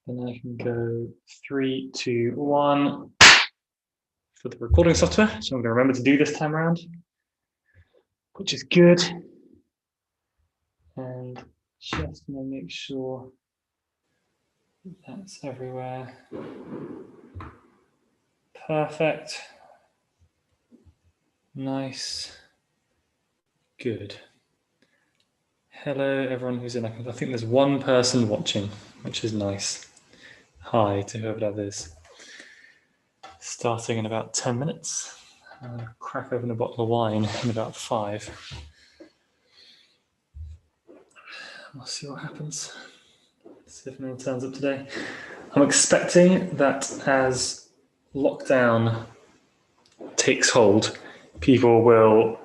Then I can go 3, 2, 1 for the recording software. So I'm going to remember to do this time around, which is good. And just going to make sure that's everywhere. Perfect. Nice. Good. Hello, everyone who's in. I think there's one person watching, which is nice. Hi to whoever that is. Starting in about 10 minutes. I'm going to crack open a bottle of wine in about 5. We'll see what happens. See if anyone turns up today. I'm expecting that as lockdown takes hold, people will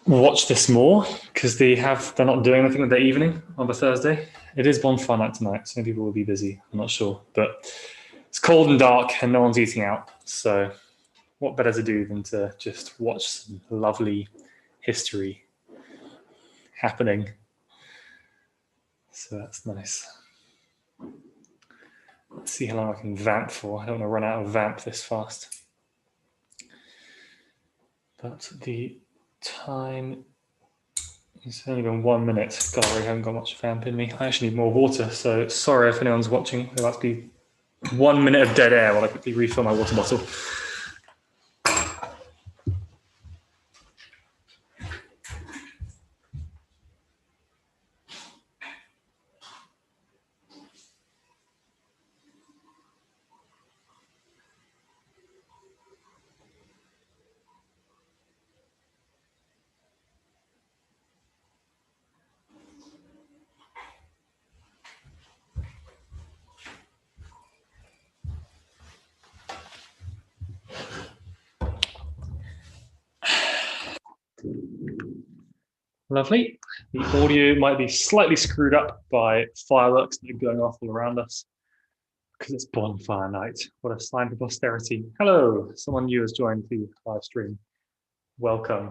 watch this more because they're not doing anything with their evening on the Thursday. It is bonfire night tonight, so people will be busy. I'm not sure, but it's cold and dark and no one's eating out. So what better to do than to just watch some lovely history happening. So that's nice. Let's see how long I can vamp for. I don't want to run out of vamp this fast. But the time it's only been 1 minute. God, I really haven't got much vamp in me. I actually need more water, so sorry if anyone's watching. There'll have to be 1 minute of dead air while I quickly refill my water bottle. Lovely. The audio might be slightly screwed up by fireworks that are going off all around us because it's bonfire night. What a sign for posterity. Hello, someone new has joined the live stream. Welcome.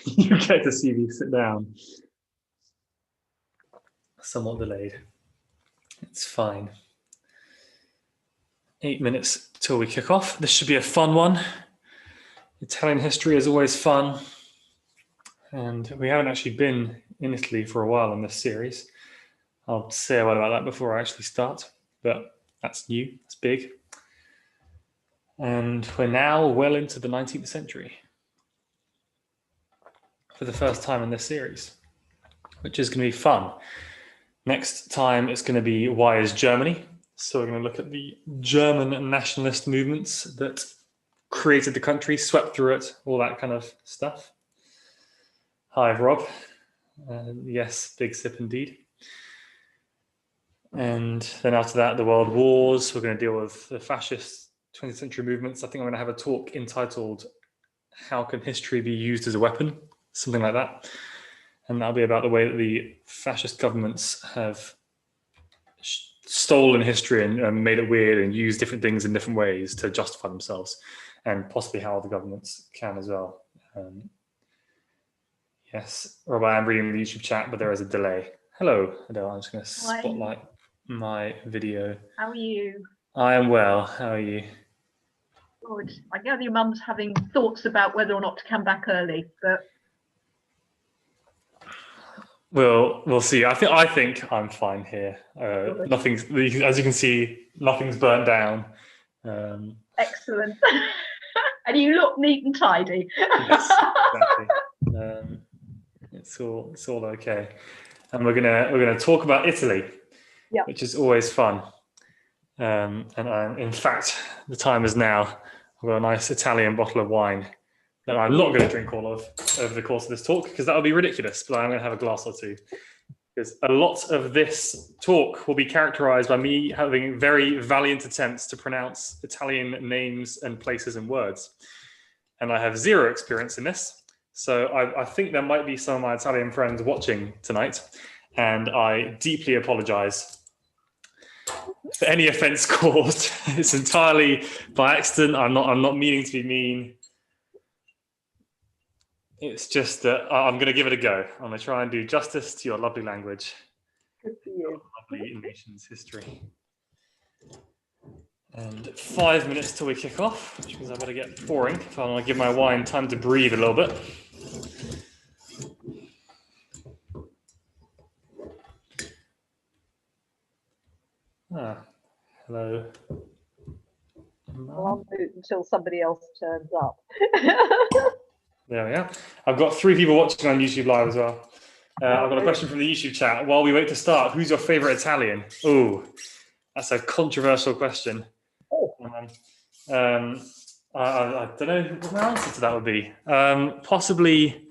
You get to see me sit down. Somewhat delayed. It's fine. 8 minutes till we kick off. This should be a fun one. Italian history is always fun. And we haven't actually been in Italy for a while in this series. I'll say a word about that before I actually start, but that's new, it's big. And we're now well into the 19th century for the first time in this series, which is going to be fun. Next time it's going to be Why is Germany? So we're going to look at the German nationalist movements that created the country, swept through it, all that kind of stuff. Hi, Rob. Yes, big sip indeed. And then after that, the world wars. We're going to deal with the fascist 20th century movements. I think I'm going to have a talk entitled, How Can History Be Used as a Weapon? Something like that. And that'll be about the way that the fascist governments have stolen history and made it weird and used different things in different ways to justify themselves, and possibly how other governments can as well. Yes, Rob, I am reading the YouTube chat, but there is a delay. Hello, Adele. I'm just going to spotlight my video. How are you? I am well. How are you? Good. I gather your mum's having thoughts about whether or not to come back early, but we'll see. I think I'm fine here. Nothing's, as you can see, nothing's burnt down. Excellent. And you look neat and tidy. Yes, exactly. It's all okay. And we're gonna talk about Italy, yep, which is always fun. And in fact, the time is now. I've got a nice Italian bottle of wine that I'm not going to drink all of over the course of this talk because that would be ridiculous. But I'm going to have a glass or two because a lot of this talk will be characterized by me having very valiant attempts to pronounce Italian names and places and words, and I have zero experience in this. So I think there might be some of my Italian friends watching tonight, and I deeply apologize for any offense caused. It's entirely by accident. I'm not meaning to be mean. It's just that I'm going to give it a go. I'm going to try and do justice to your lovely language. Good for you. the nation's history. And 5 minutes till we kick off, which means I better get pouring if I want to give my wine time to breathe a little bit. Hello. I'll move until somebody else turns up. There we are. I've got 3 people watching on YouTube Live as well. I've got a question from the YouTube chat. While we wait to start, who's your favorite Italian? Oh, that's a controversial question. I don't know what my answer to that would be. Possibly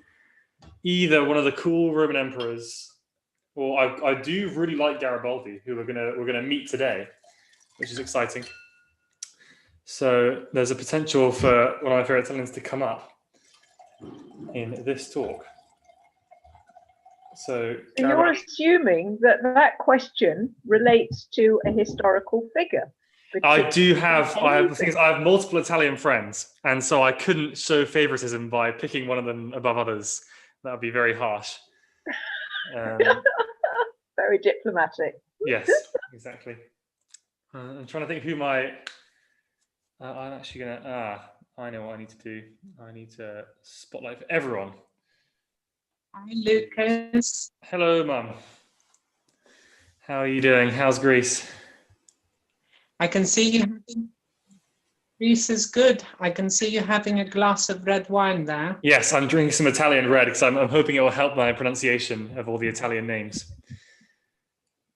either one of the cool Roman emperors, or I do really like Garibaldi, who we're gonna meet today, which is exciting. So there's a potential for one of my favorite Italians to come up in this talk. So you're assuming that question relates to a historical figure. I have multiple Italian friends, and so I couldn't show favoritism by picking one of them above others. That would be very harsh. Very diplomatic. Yes, exactly. I'm trying to think who my. I'm actually gonna. I know what I need to do. I need to spotlight for everyone. Hi, Lucas. Hello, Mum. How are you doing? How's Greece? I can see you. Greece is good. I can see you having a glass of red wine there. Yes, I'm drinking some Italian red because I'm hoping it will help my pronunciation of all the Italian names.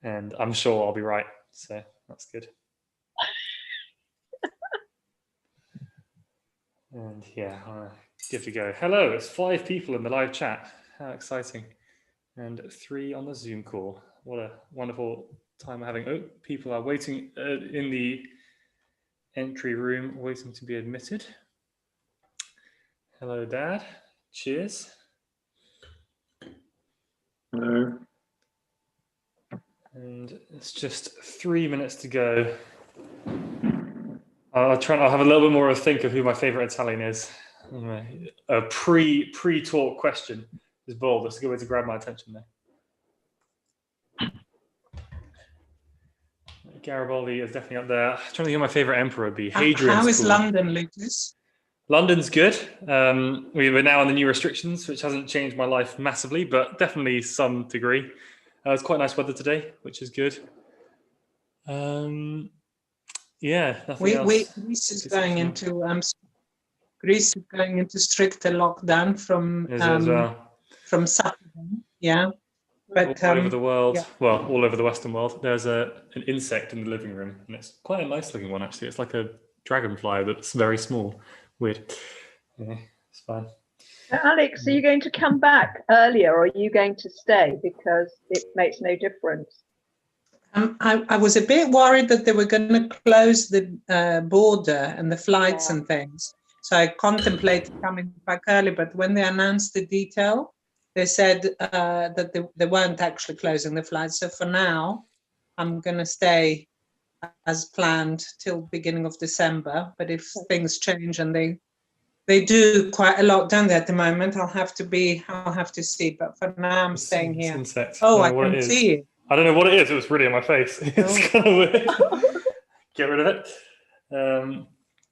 And I'm sure I'll be right. So that's good. And yeah, give it a go. Hello, it's 5 people in the live chat. How exciting. And 3 on the Zoom call. What a wonderful time we're having. Oh, people are waiting in the entry room, waiting to be admitted. Hello, Dad. Cheers. Hello. And it's just 3 minutes to go. I'll have a little bit more of a think of who my favorite Italian is. Anyway, a pre-talk question is bold. That's a good way to grab my attention there. Garibaldi is definitely up there. I'm trying to think who my favorite emperor would be. Hadrian's How is cool. London, Lucas? London's good. We're now on the new restrictions, which hasn't changed my life massively, but definitely some degree. It's quite nice weather today, which is good. Yeah, Greece is going into stricter lockdown from Saturday. Yeah, but all over the world. Yeah. Well, all over the Western world. There's an insect in the living room, and it's quite a nice looking one actually. It's like a dragonfly that's very small. Weird. Yeah, it's fine. Alex, are you going to come back earlier, or are you going to stay because it makes no difference? I was a bit worried that they were going to close the border and the flights and things. So I contemplated coming back early, but when they announced the detail, they said that they weren't actually closing the flights. So for now, I'm going to stay as planned till beginning of December. But if things change and they do quite a lot down there at the moment, I'll have to see. But for now, I'm staying here. Insect. Oh, I can see it. I don't know what it is. It was really in my face. It's kind of weird. Get rid of it.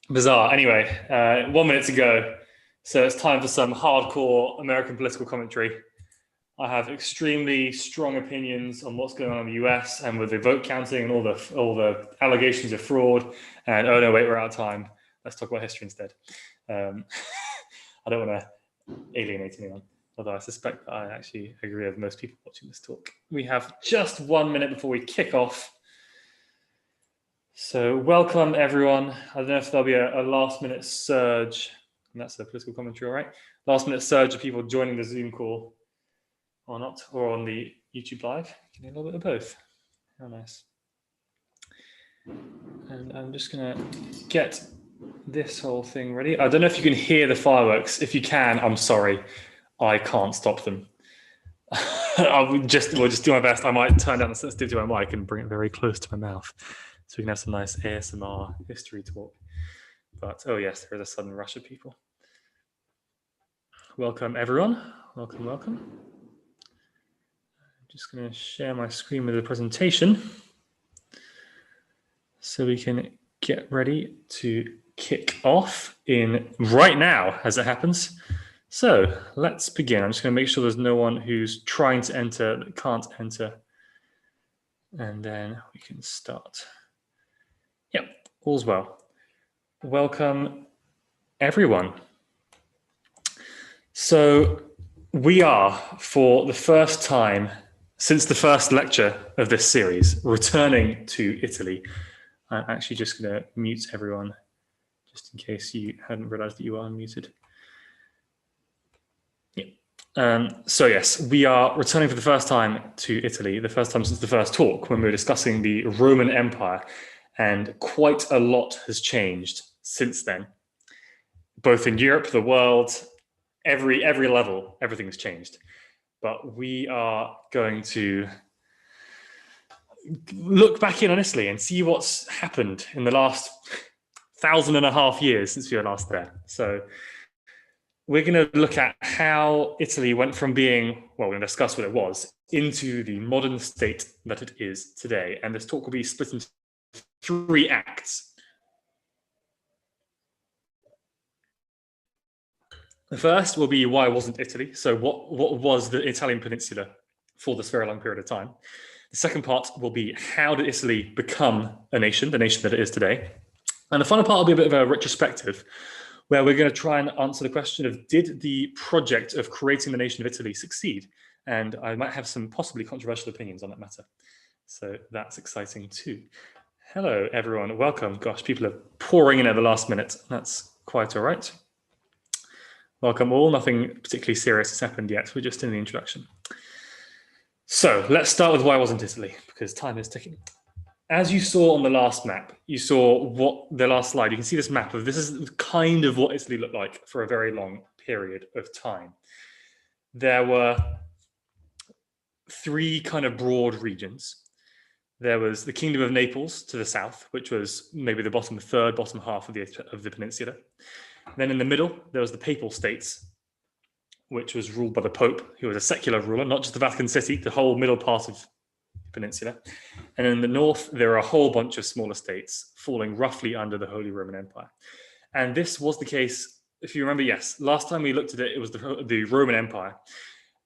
Bizarre. Anyway, 1 minute to go. So it's time for some hardcore American political commentary. I have extremely strong opinions on what's going on in the US and with the vote counting and all the allegations of fraud. And oh no, wait, we're out of time. Let's talk about history instead. I don't want to alienate anyone. Although I suspect that I actually agree with most people watching this talk. We have just 1 minute before we kick off. So welcome, everyone. I don't know if there'll be a last-minute surge. And that's a political commentary, all right? Last-minute surge of people joining the Zoom call or not, or on the YouTube Live. Getting a little bit of both. How nice. And I'm just going to get this whole thing ready. I don't know if you can hear the fireworks. If you can, I'm sorry. I can't stop them. We'll just do my best. I might turn down the sensitivity of my mic and bring it very close to my mouth so we can have some nice ASMR history talk. But oh yes, there is a sudden rush of people. Welcome everyone. Welcome. just going to share my screen with the presentation so we can get ready to kick off in right now as it happens. So let's begin. I'm just going to make sure there's no one who's trying to enter that can't enter. And then we can start. Yep, all's well. Welcome, everyone. So we are, for the first time since the first lecture of this series, returning to Italy. I'm actually just going to mute everyone, just in case you hadn't realized that you are unmuted. Yeah. So yes, we are returning for the first time to Italy, the first time since the first talk, when we were discussing the Roman Empire, and quite a lot has changed since then. Both in Europe, the world, every level, everything's changed. But we are going to look back in on Italy and see what's happened in the last 1,500 years since we were last there. So we're going to look at how Italy went from being, well, we're going to discuss what it was, into the modern state that it is today. And this talk will be split into 3 acts. The first will be why wasn't Italy? So what was the Italian peninsula for this very long period of time? The second part will be how did Italy become a nation, the nation that it is today? And the final part will be a bit of a retrospective, where we're going to try and answer the question of did the project of creating the nation of Italy succeed? And I might have some possibly controversial opinions on that matter. So that's exciting too. Hello, everyone. Welcome. Gosh, people are pouring in at the last minute. That's quite all right. Welcome all. Nothing particularly serious has happened yet. We're just in the introduction. So let's start with why wasn't Italy, because time is ticking. As you saw on the last map, you saw what the last slide, you can see this map of this is kind of what Italy looked like for a very long period of time. There were 3 kind of broad regions. There was the Kingdom of Naples to the south, which was maybe the bottom third, bottom half of the peninsula. Then in the middle, there was the Papal States, which was ruled by the Pope, who was a secular ruler, not just the Vatican City, the whole middle part of the peninsula. And in the north, there are a whole bunch of smaller states falling roughly under the Holy Roman Empire. And this was the case, if you remember, yes, last time we looked at it, it was the Roman Empire.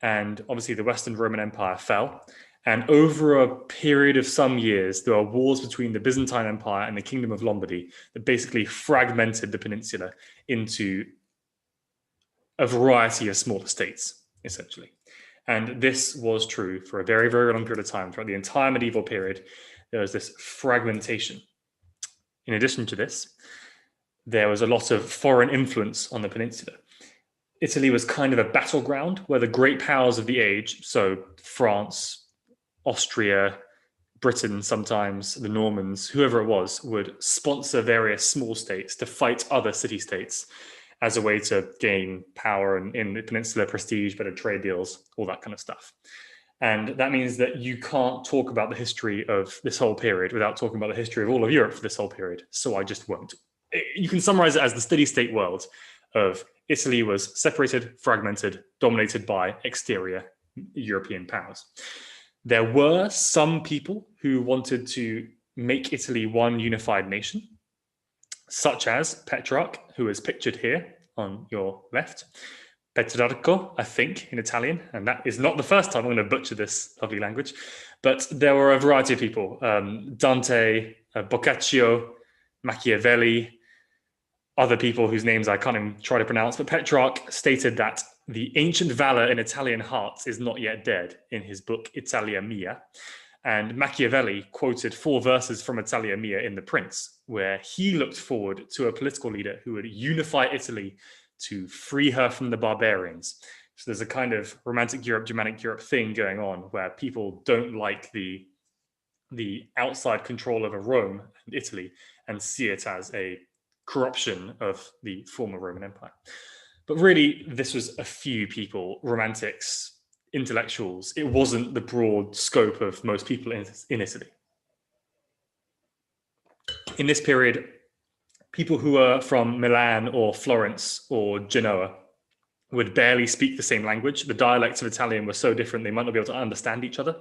And obviously the Western Roman Empire fell. And over a period of some years, there were wars between the Byzantine Empire and the Kingdom of Lombardy that basically fragmented the peninsula into a variety of smaller states, essentially. And this was true for a very, very long period of time. Throughout the entire medieval period, there was this fragmentation. In addition to this, there was a lot of foreign influence on the peninsula. Italy was kind of a battleground where the great powers of the age, so France, Austria, Britain, sometimes the Normans, whoever it was, would sponsor various small states to fight other city-states as a way to gain power in the peninsula, prestige, better trade deals, all that kind of stuff. And that means that you can't talk about the history of this whole period without talking about the history of all of Europe for this whole period. So I just won't. You can summarize it as the steady state world of Italy was separated, fragmented, dominated by exterior European powers. There were some people who wanted to make Italy one unified nation, such as Petrarch, who is pictured here on your left. Petrarco, I think, in Italian, and that is not the first time I'm going to butcher this lovely language, but there were a variety of people, Dante, Boccaccio, Machiavelli, other people whose names I can't even try to pronounce, but Petrarch stated that the ancient valor in Italian hearts is not yet dead in his book Italia Mia. And Machiavelli quoted 4 verses from Italia Mia in The Prince, where he looked forward to a political leader who would unify Italy to free her from the barbarians. So there's a kind of romantic Europe, Germanic Europe thing going on where people don't like the outside control over Rome and Italy and see it as a corruption of the former Roman Empire. But really, this was a few people, romantics, intellectuals. It wasn't the broad scope of most people in Italy. In this period, people who were from Milan or Florence or Genoa would barely speak the same language. The dialects of Italian were so different, they might not be able to understand each other.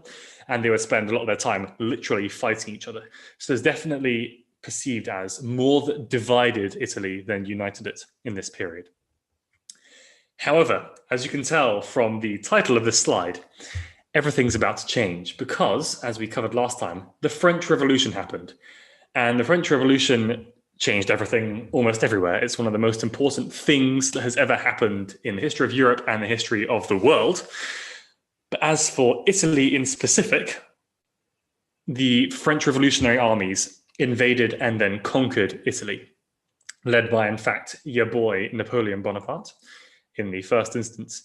And they would spend a lot of their time literally fighting each other. So there's definitely perceived as more that divided Italy than united it in this period. However, as you can tell from the title of this slide, everything's about to change because, as we covered last time, the French Revolution happened. And the French Revolution changed everything almost everywhere. It's one of the most important things that has ever happened in the history of Europe and the history of the world. But as for Italy in specific, the French revolutionary armies invaded and then conquered Italy, led by, in fact, your boy Napoleon Bonaparte in the first instance.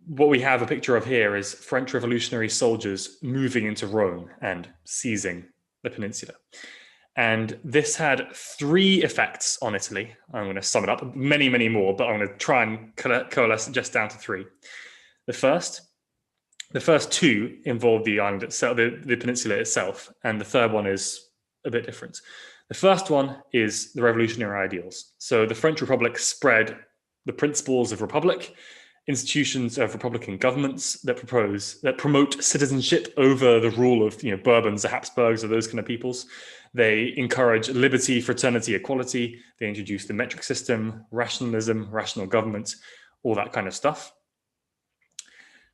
What we have a picture of here is French revolutionary soldiers moving into Rome and seizing the peninsula. And this had 3 effects on Italy. I'm going to sum it up, many, many more, but I'm going to try and coalesce it just down to 3. The first 2 involve the island itself, the peninsula itself, and the third one is a bit different. The first one is the revolutionary ideals. So the French Republic spread the principles of republic, institutions of republican governments that promote citizenship over the rule of Bourbons, the Habsburgs, or those kind of peoples. They encourage liberty, fraternity, equality. They introduce the metric system, rationalism, rational government, all that kind of stuff.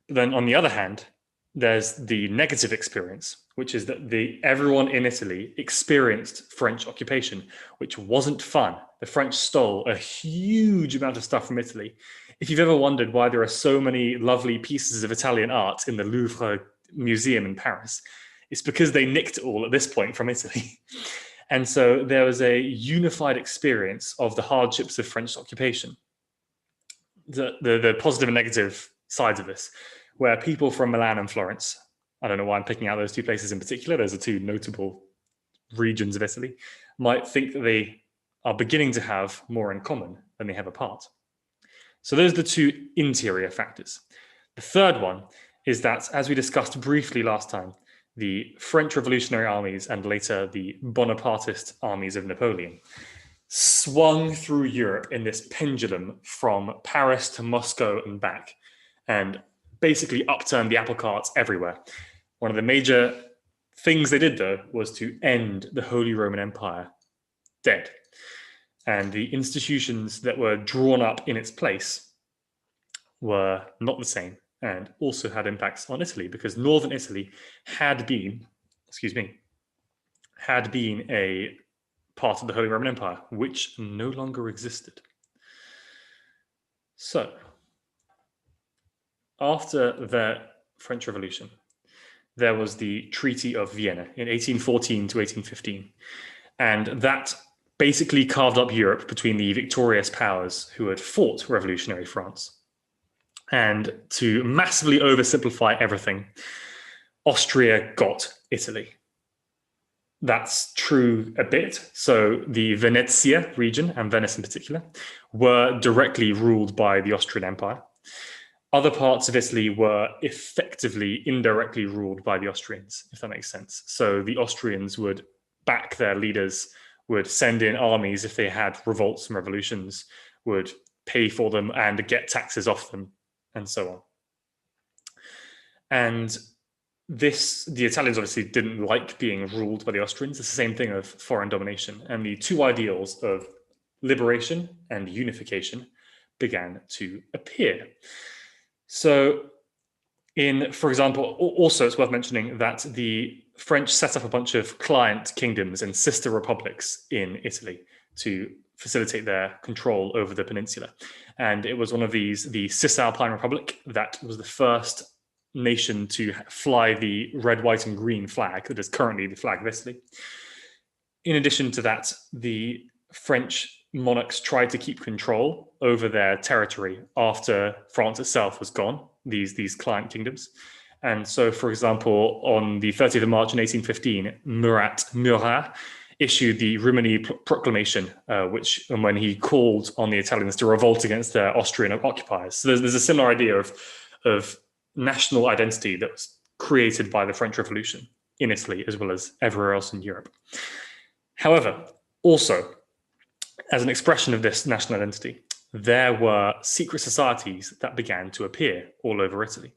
But then on the other hand, there's the negative experience, which is that everyone in Italy experienced French occupation, which wasn't fun. The French stole a huge amount of stuff from Italy. If you've ever wondered why there are so many lovely pieces of Italian art in the Louvre Museum in Paris, it's because they nicked it all at this point from Italy. And so there was a unified experience of the hardships of French occupation, the positive and negative sides of this, where people from Milan and Florence, I don't know why I'm picking out those 2 places in particular, those are 2 notable regions of Italy, might think that they are beginning to have more in common than they have apart. So those are the 2 interior factors. The third one is that, as we discussed briefly last time, the French revolutionary armies and later the Bonapartist armies of Napoleon swung through Europe in this pendulum from Paris to Moscow and back, and basically upturned the apple carts everywhere. One of the major things they did, though, was to end the Holy Roman Empire dead. And the institutions that were drawn up in its place were not the same, and also had impacts on Italy, because northern Italy had been a part of the Holy Roman Empire, which no longer existed. So, after the French Revolution, there was the Treaty of Vienna in 1814 to 1815. And that basically carved up Europe between the victorious powers who had fought revolutionary France. And to massively oversimplify everything, Austria got Italy. That's true a bit. So the Venetia region, and Venice in particular, were directly ruled by the Austrian Empire. Other parts of Italy were effectively indirectly ruled by the Austrians, if that makes sense. So the Austrians would back their leaders, would send in armies if they had revolts and revolutions, would pay for them and get taxes off them, and so on. And the Italians obviously didn't like being ruled by the Austrians. It's the same thing of foreign domination. And the 2 ideals of liberation and unification began to appear. So for example, also it's worth mentioning that the French set up a bunch of client kingdoms and sister republics in Italy to facilitate their control over the peninsula. And it was one of these, the Cisalpine Republic, that was the first nation to fly the red, white, and green flag that is currently the flag of Italy. In addition to that, the French monarchs tried to keep control over their territory after France itself was gone, these client kingdoms. And so, for example, on the 30th of March in 1815, Murat issued the Rimini Proclamation, when he called on the Italians to revolt against their Austrian occupiers. So there's a similar idea of national identity that was created by the French Revolution in Italy, as well as everywhere else in Europe. However, also, as an expression of this national identity, there were secret societies that began to appear all over Italy.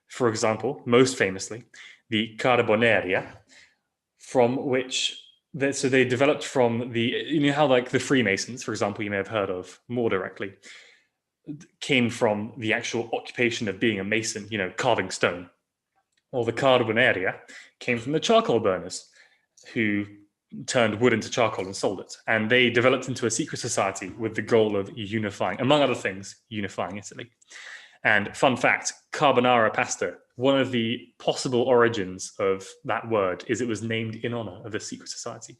For example, most famously, the Carbonaria, from which so they developed from how like the Freemasons, for example, you may have heard of more directly, came from the actual occupation of being a mason, carving stone. Well, the Carbonaria came from the charcoal burners who turned wood into charcoal and sold it. And they developed into a secret society with the goal of unifying, among other things, unifying Italy. And fun fact, carbonara pasta, one of the possible origins of that word is it was named in honor of the secret society.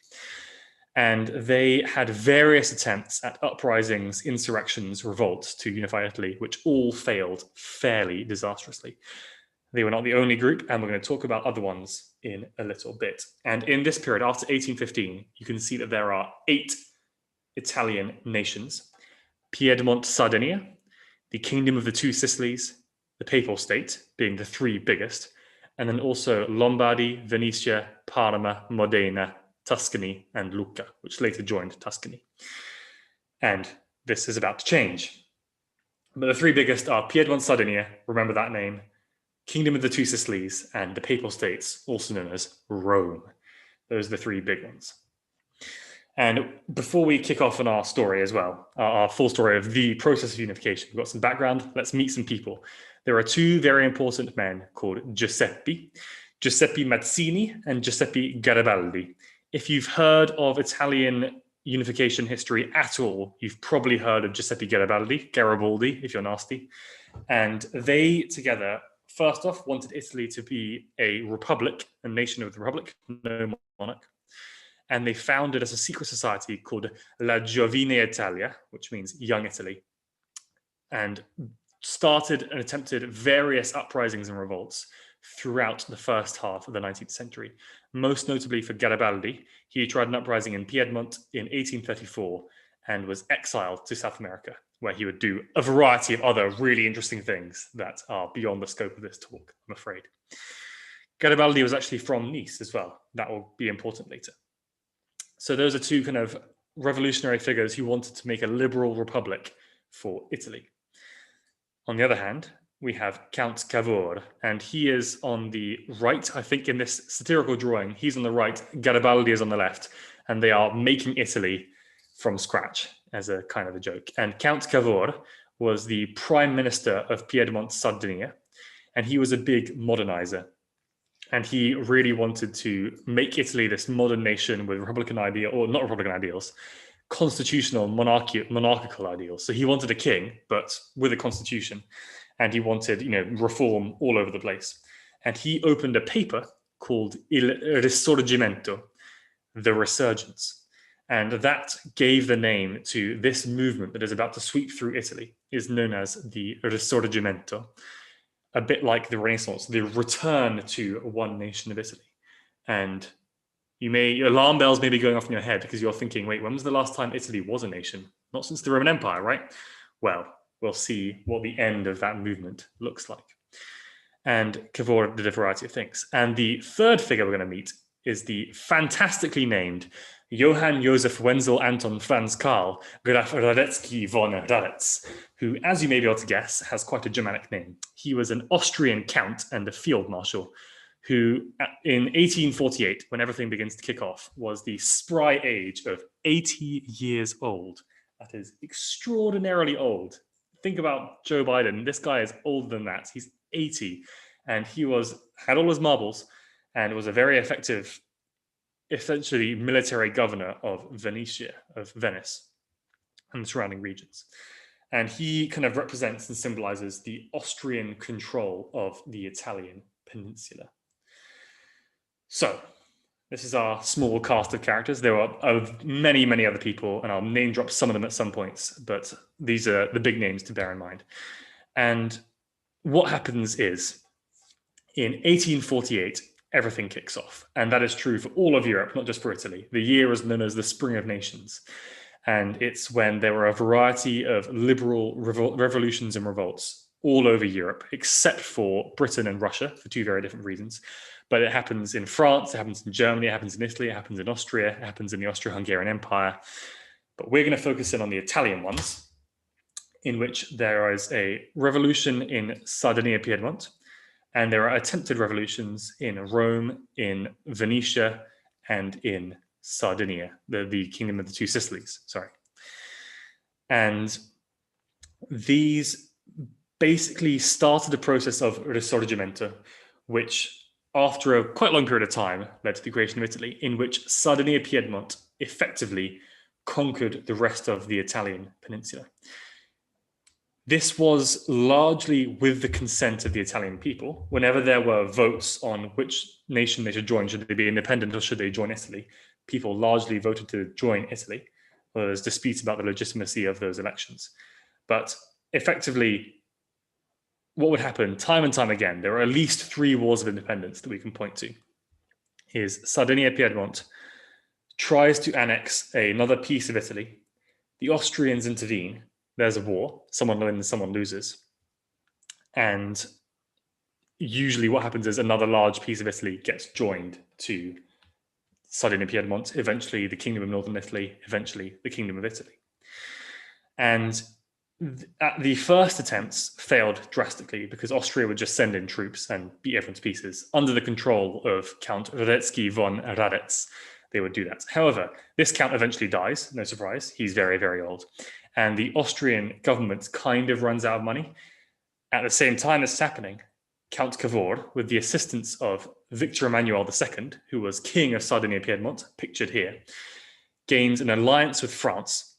And they had various attempts at uprisings, insurrections, revolts to unify Italy, which all failed fairly disastrously. They were not the only group, and we're going to talk about other ones in a little bit. And in this period, after 1815, you can see that there are 8 Italian nations: Piedmont, Sardinia, the Kingdom of the Two Sicilies, the Papal State being the 3 biggest, and then also Lombardy, Venetia, Parma, Modena, Tuscany, and Lucca, which later joined Tuscany. And this is about to change. But the 3 biggest are Piedmont, Sardinia, remember that name, Kingdom of the Two Sicilies, and the Papal States, also known as Rome. Those are the 3 big ones. And before we kick off on our story as well, our full story of the process of unification, we've got some background. Let's meet some people. There are 2 very important men called Giuseppe Mazzini and Giuseppe Garibaldi. If you've heard of Italian unification history at all, you've probably heard of Giuseppe Garibaldi, if you're nasty. And they together, first off, wanted Italy to be a republic, a nation of the republic, no monarch. And they founded as a secret society called La Giovine Italia, which means young Italy, and started and attempted various uprisings and revolts throughout the first half of the 19th century. Most notably for Garibaldi, he tried an uprising in Piedmont in 1834 and was exiled to South America, where he would do a variety of other really interesting things that are beyond the scope of this talk, I'm afraid. Garibaldi was actually from Nice as well. That will be important later. So those are 2 kind of revolutionary figures who wanted to make a liberal republic for Italy. On the other hand, we have Count Cavour, and he is on the right. I think in this satirical drawing, he's on the right, Garibaldi is on the left, and they are making Italy from scratch as a kind of a joke. And Count Cavour was the prime minister of Piedmont, Sardinia, and he was a big modernizer. And he really wanted to make Italy this modern nation with Republican ideal, or not Republican ideals, constitutional monarchical ideals. So he wanted a king, but with a constitution. And he wanted, reform all over the place. And he opened a paper called Il Risorgimento, the Resurgence. And that gave the name to this movement that is about to sweep through Italy, is known as the Risorgimento. A bit like the Renaissance, the return to one nation of Italy. And alarm bells may be going off in your head because you're thinking, wait, when was the last time Italy was a nation? Not since the Roman Empire, right? Well, we'll see what the end of that movement looks like. And Cavour did a variety of things. And the 3rd figure we're going to meet is the fantastically named Johann Joseph Wenzel Anton Franz Karl Graf Radetzky von Radetz, who, as you may be able to guess, has quite a Germanic name. He was an Austrian count and a field marshal who, in 1848, when everything begins to kick off, was the spry age of 80 years old. That is extraordinarily old. Think about Joe Biden. This guy is older than that. He's 80, and he had all his marbles and was a very effective, essentially military governor of Venetia, of Venice, and the surrounding regions. And he kind of represents and symbolizes the Austrian control of the Italian peninsula. So this is our small cast of characters. There are many, many other people, and I'll name drop some of them at some points, but these are the big names to bear in mind. And what happens is, in 1848, everything kicks off. And that is true for all of Europe, not just for Italy. The year is known as the Spring of Nations. And it's when there were a variety of liberal revolutions and revolts all over Europe, except for Britain and Russia, for 2 very different reasons. But it happens in France, it happens in Germany, it happens in Italy, it happens in Austria, it happens in the Austro-Hungarian Empire. But we're going to focus in on the Italian ones. in which there is a revolution in Sardinia-Piedmont, and there are attempted revolutions in Rome, in Venetia, and in Sardinia, the Kingdom of the Two Sicilies, sorry. And these basically started a process of risorgimento, which after a quite long period of time led to the creation of Italy, in which Sardinia-Piedmont effectively conquered the rest of the Italian peninsula. This was largely with the consent of the Italian people. Whenever there were votes on which nation they should join, should they be independent or should they join Italy, people largely voted to join Italy. Well, there's disputes about the legitimacy of those elections. But effectively, what would happen time and time again, there are at least 3 wars of independence that we can point to, is Sardinia-Piedmont tries to annex another piece of Italy. The Austrians intervene. There's a war. Someone wins, someone loses. And usually what happens is another large piece of Italy gets joined to Sardinia-Piedmont, eventually the Kingdom of Northern Italy, eventually the Kingdom of Italy. And the first attempts failed drastically because Austria would just send in troops and beat everyone to pieces. Under the control of Count Radetzky von Radetz, they would do that. However, this count eventually dies, no surprise. He's very, very old. And the Austrian government kind of runs out of money. At the same time this is happening, Count Cavour, with the assistance of Victor Emmanuel II, who was king of Sardinia-Piedmont, pictured here, gains an alliance with France,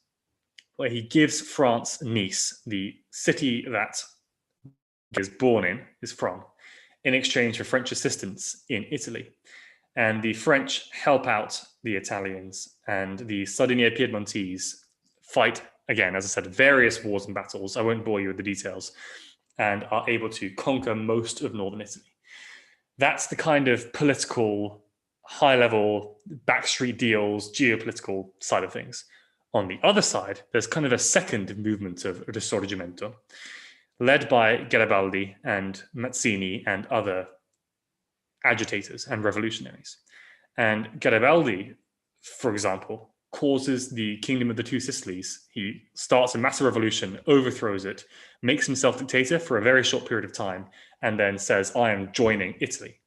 where he gives France Nice, the city that he is born in, is from, in exchange for French assistance in Italy. And the French help out the Italians, and the Sardinia-Piedmontese fight, again, as I said, various wars and battles. I won't bore you with the details, and are able to conquer most of northern Italy. That's the kind of political, high-level, backstreet deals, geopolitical side of things. On the other side, there's kind of a second movement of risorgimento, led by Garibaldi and Mazzini and other agitators and revolutionaries. And Garibaldi, for example, causes the Kingdom of the Two Sicilies. He starts a massive revolution, overthrows it, makes himself dictator for a very short period of time, and then says, I am joining Italy.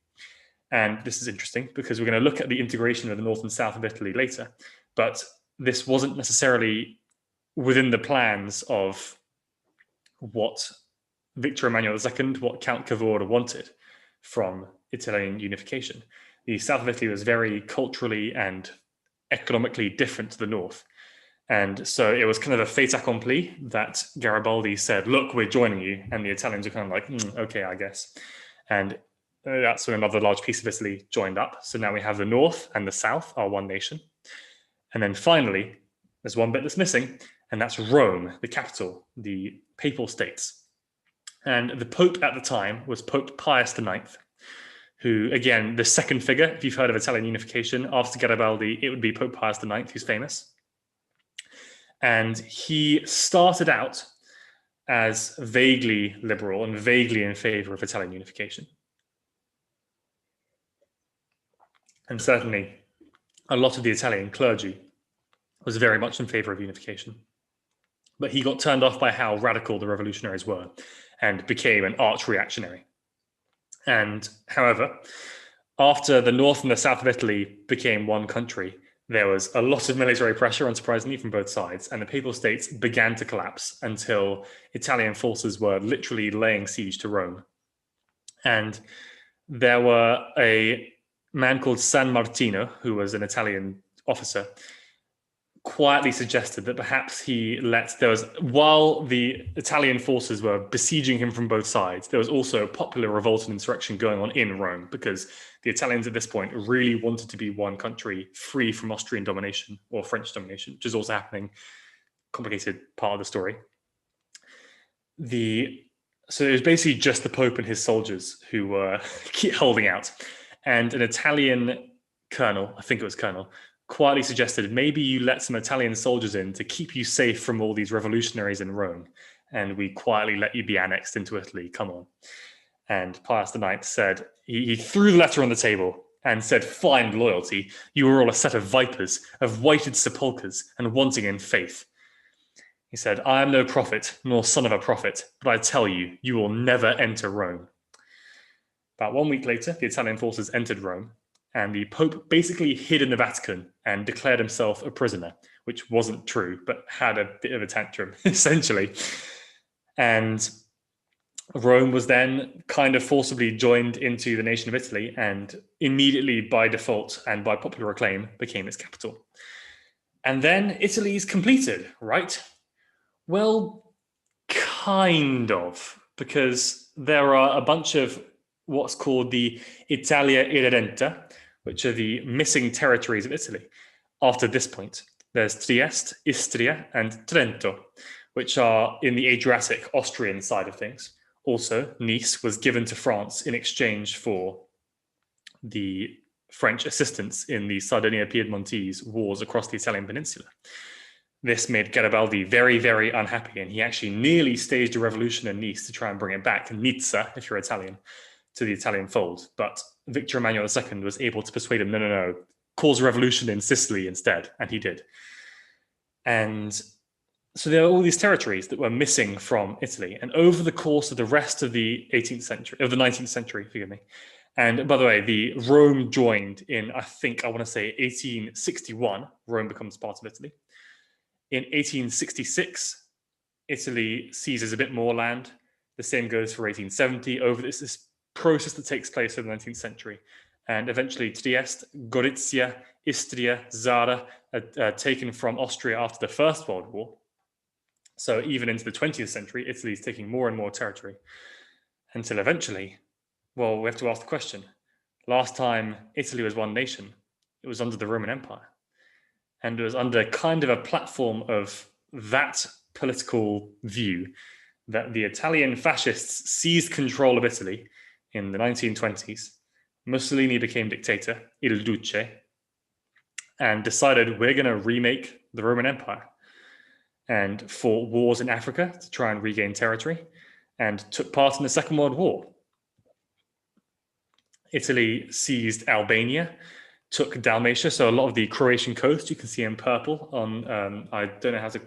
And this is interesting because we're going to look at the integration of the north and south of Italy later, but this wasn't necessarily within the plans of what Victor Emmanuel II, what Count Cavour wanted from Italian unification. The south of Italy was very culturally and economically different to the north. And so it was kind of a fait accompli that Garibaldi said, look, we're joining you. And the Italians are kind of like, okay, I guess. And that's when another large piece of Italy joined up. So now we have the north and the south are one nation. And then finally, there's one bit that's missing, and that's Rome, the capital, the papal states. And the Pope at the time was Pope Pius IX, who, again, the second figure, if you've heard of Italian unification, after Garibaldi, it would be Pope Pius IX, who's famous. And he started out as vaguely liberal and vaguely in favor of Italian unification. And certainly, a lot of the Italian clergy was very much in favor of unification. But he got turned off by how radical the revolutionaries were and became an arch reactionary. And however, after the north and the south of Italy became one country, there was a lot of military pressure, unsurprisingly, from both sides, and the papal states began to collapse until Italian forces were literally laying siege to Rome. And there were a man called San Martino, who was an Italian officer, quietly suggested that perhaps while the Italian forces were besieging him from both sides, there was also a popular revolt and insurrection going on in Rome, because the Italians at this point really wanted to be one country free from Austrian domination or French domination, which is also happening, complicated part of the story. So it was basically just the Pope and his soldiers who were holding out. And an Italian colonel, I think it was colonel, quietly suggested, maybe you let some Italian soldiers in to keep you safe from all these revolutionaries in Rome, and we quietly let you be annexed into Italy, come on. And Pius IX said, he threw the letter on the table and said, find loyalty. You are all a set of vipers, of whited sepulchres, and wanting in faith. He said, "I am no prophet, nor son of a prophet, but I tell you, you will never enter Rome." About 1 week later, the Italian forces entered Rome, and the Pope basically hid in the Vatican and declared himself a prisoner, which wasn't true, but had a bit of a tantrum, essentially. And Rome was then kind of forcibly joined into the nation of Italy, and immediately by default and by popular acclaim became its capital. And then Italy's completed, right? Well, kind of, because there are a bunch of what's called the Italia irredenta, which are the missing territories of Italy. After this point, there's Trieste, Istria, and Trento, which are in the Adriatic Austrian side of things. Also, Nice was given to France in exchange for the French assistance in the Sardinia-Piedmontese wars across the Italian peninsula. This made Garibaldi very, very unhappy, and he actually nearly staged a revolution in Nice to try and bring it back, Nizza, if you're Italian, to the Italian fold. But Victor Emmanuel II was able to persuade him, no, cause a revolution in Sicily instead, and he did. And so there are all these territories that were missing from Italy, and over the course of the rest of the 19th century, forgive me. And by the way, the Rome joined in, I want to say 1861, Rome becomes part of Italy. In 1866, Italy seizes a bit more land. The same goes for 1870. Over this process that takes place over the 19th century. And eventually Trieste, Gorizia, Istria, Zara are taken from Austria after the First World War. So even into the 20th century, Italy is taking more and more territory until eventually, well, we have to ask the question. Last time Italy was one nation, it was under the Roman Empire. And it was under kind of a platform of that political view that the Italian fascists seized control of Italy in the 1920s. Mussolini became dictator, Il Duce, and decided we're going to remake the Roman Empire, and fought wars in Africa to try and regain territory, and took part in the Second World War. Italy seized Albania, took Dalmatia, so a lot of the Croatian coast you can see in purple on, I don't know how to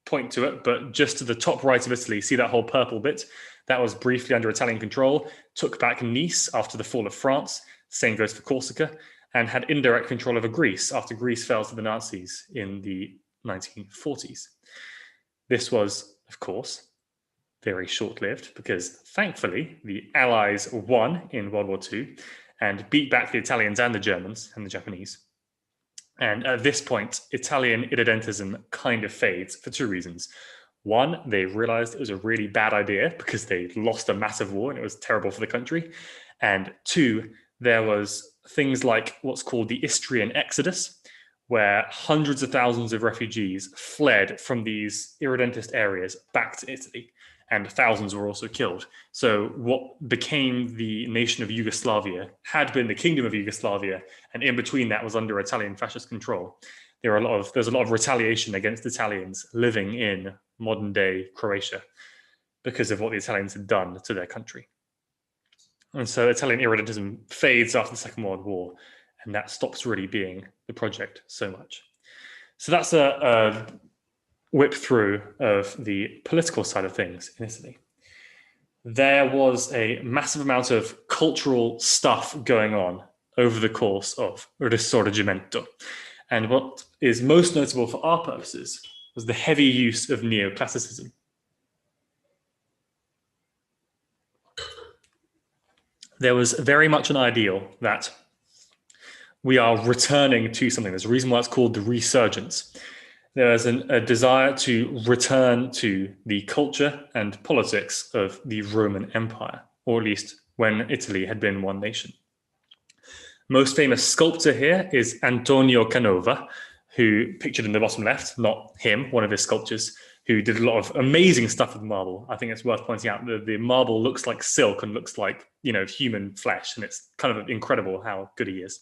point to it, but just to the top right of Italy, see that whole purple bit? That was briefly under Italian control, took back Nice after the fall of France, same goes for Corsica, and had indirect control over Greece after Greece fell to the Nazis in the 1940s. This was, of course, very short-lived because thankfully the Allies won in World War II and beat back the Italians and the Germans and the Japanese. And at this point, Italian irredentism kind of fades for two reasons. One, they realized it was a really bad idea because they lost a massive war and it was terrible for the country. And two, there was things like what's called the Istrian Exodus, where hundreds of thousands of refugees fled from these irredentist areas back to Italy, and thousands were also killed. So what became the nation of Yugoslavia had been the Kingdom of Yugoslavia, and in between that was under Italian fascist control. There's a lot of retaliation against Italians living in modern-day Croatia because of what the Italians had done to their country. And so Italian irredentism fades after the Second World War, and that stops really being the project so much. So that's a whip through of the political side of things in Italy. There was a massive amount of cultural stuff going on over the course of Risorgimento. And what is most notable for our purposes was the heavy use of neoclassicism. There was very much an ideal that we are returning to something. There's a reason why it's called the resurgence. There is a desire to return to the culture and politics of the Roman Empire, or at least when Italy had been one nation. Most famous sculptor here is Antonio Canova, who pictured in the bottom left, not him, one of his sculptures, who did a lot of amazing stuff with marble. I think it's worth pointing out that the marble looks like silk and looks like, human flesh, and it's kind of incredible how good he is.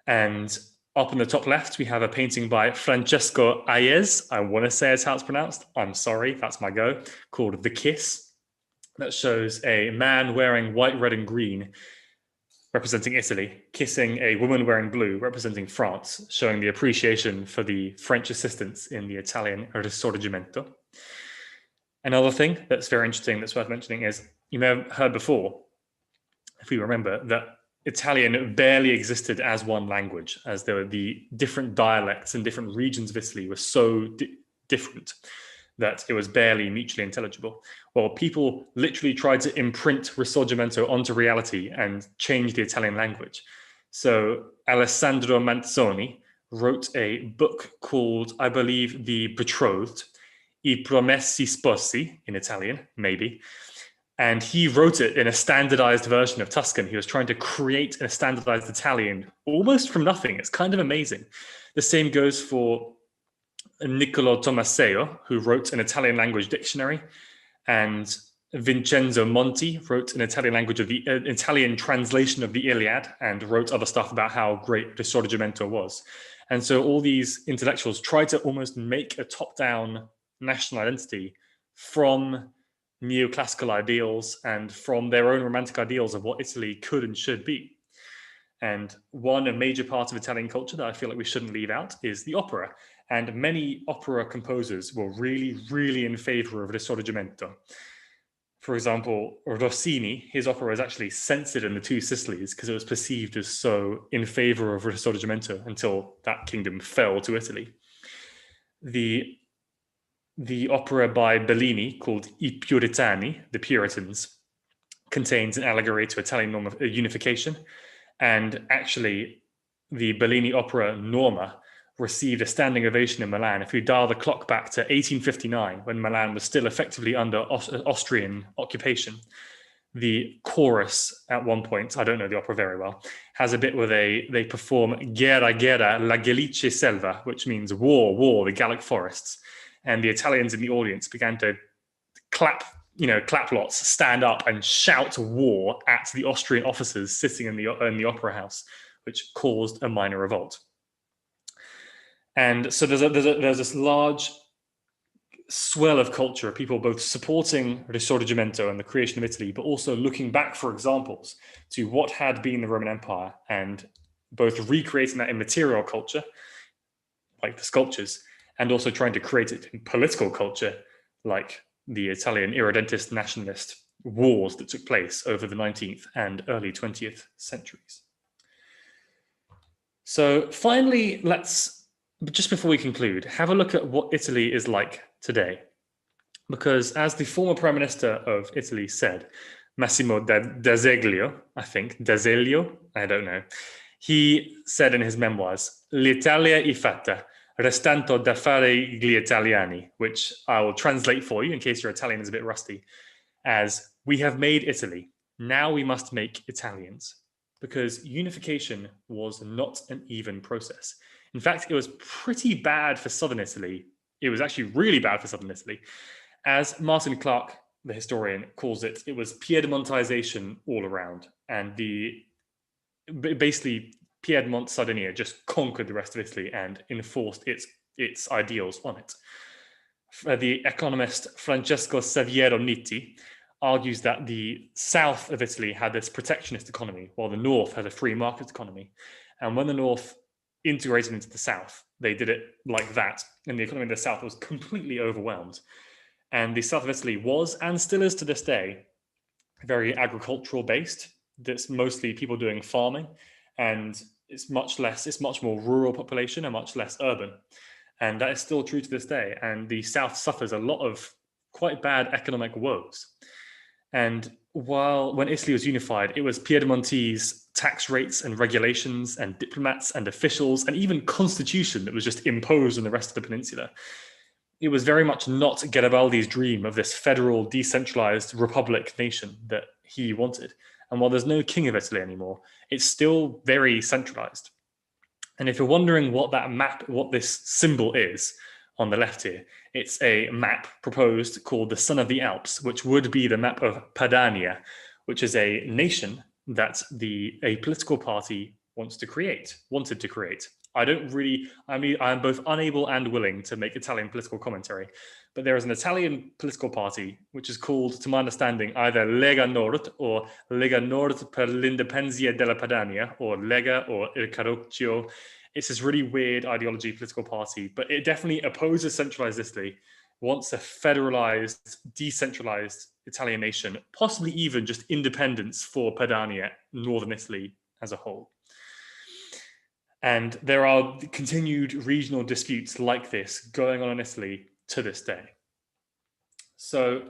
And up in the top left, we have a painting by Francesco Aiez. I want to say it's how it's pronounced. I'm sorry, that's my go. Called The Kiss. That shows a man wearing white, red, and green, representing Italy, kissing a woman wearing blue, representing France, showing the appreciation for the French assistance in the Italian Risorgimento. Another thing that's very interesting that's worth mentioning is, you may have heard before, if you remember, that Italian barely existed as one language, as there were the different dialects in different regions of Italy were so different that it was barely mutually intelligible. Well, people literally tried to imprint Risorgimento onto reality and change the Italian language. So Alessandro Manzoni wrote a book called, I believe, The Betrothed, I Promessi Sposi in Italian, maybe. And he wrote it in a standardized version of Tuscan. He was trying to create a standardized Italian almost from nothing. It's kind of amazing. The same goes for Niccolò Tomaseo, who wrote an Italian language dictionary, and Vincenzo Monti wrote an Italian language of the Italian translation of the Iliad and wrote other stuff about how great Risorgimento was. And so all these intellectuals tried to almost make a top-down national identity from neoclassical ideals and from their own romantic ideals of what Italy could and should be. And a major part of Italian culture that I feel like we shouldn't leave out is the opera. And many opera composers were really, really in favor of Risorgimento. For example, Rossini, his opera was actually censored in the Two Sicilies because it was perceived as so in favor of Risorgimento until that kingdom fell to Italy. The opera by Bellini called I Puritani, the Puritans, contains an allegory to Italian norm of unification. And actually, the Bellini opera Norma received a standing ovation in Milan. If we dial the clock back to 1859, when Milan was still effectively under Austrian occupation, the chorus at one point, I don't know the opera very well, has a bit where they perform Guerra, guerra, la Gallice selva, which means war, war, the Gallic forests. And the Italians in the audience began to clap lots, stand up and shout war at the Austrian officers sitting in the opera house, which caused a minor revolt. And so there's this large swell of culture, people both supporting Risorgimento and the creation of Italy, but also looking back for examples to what had been the Roman Empire and both recreating that in material culture, like the sculptures, and also trying to create it in political culture, like the Italian irredentist nationalist wars that took place over the 19th and early 20th centuries. So finally, just before we conclude, have a look at what Italy is like today. Because as the former Prime Minister of Italy said, Massimo d'Azeglio, I don't know, he said in his memoirs, "L'Italia è fatta, restanto da fare gli italiani," which I will translate for you in case your Italian is a bit rusty, as "we have made Italy, now we must make Italians," because unification was not an even process. In fact, it was pretty bad for southern Italy. It was actually really bad for southern Italy. As Martin Clark, the historian, calls it, it was Piedmontization all around. And basically Piedmont, Sardinia just conquered the rest of Italy and enforced its ideals on it. The economist Francesco Saviero Nitti argues that the south of Italy had this protectionist economy, while the north had a free market economy. And when the north integrated into the south, they did it like that, and the economy of the south was completely overwhelmed. And the south of Italy was, and still is to this day, very agricultural based. That's mostly people doing farming, and it's much more rural population and much less urban. And that is still true to this day. And the south suffers a lot of quite bad economic woes. And when Italy was unified, it was Piedmontese tax rates and regulations and diplomats and officials and even constitution that was just imposed on the rest of the peninsula. It was very much not Garibaldi's dream of this federal, decentralized republic nation that he wanted. And while there's no king of Italy anymore, it's still very centralized. And if you're wondering what this symbol is on the left here, it's a map proposed called the Sun of the Alps, which would be the map of Padania, which is a nation that a political party wanted to create. I mean, I'm both unable and willing to make Italian political commentary, but there is an Italian political party which is called, to my understanding, either Lega Nord or Lega Nord per l'Indipendenza della Padania, or Lega or Il Carroccio. It's this really weird ideology political party, but it definitely opposes centralized Italy, wants a federalized, decentralized Italian nation, possibly even just independence for Padania, northern Italy as a whole. And there are continued regional disputes like this going on in Italy to this day. So,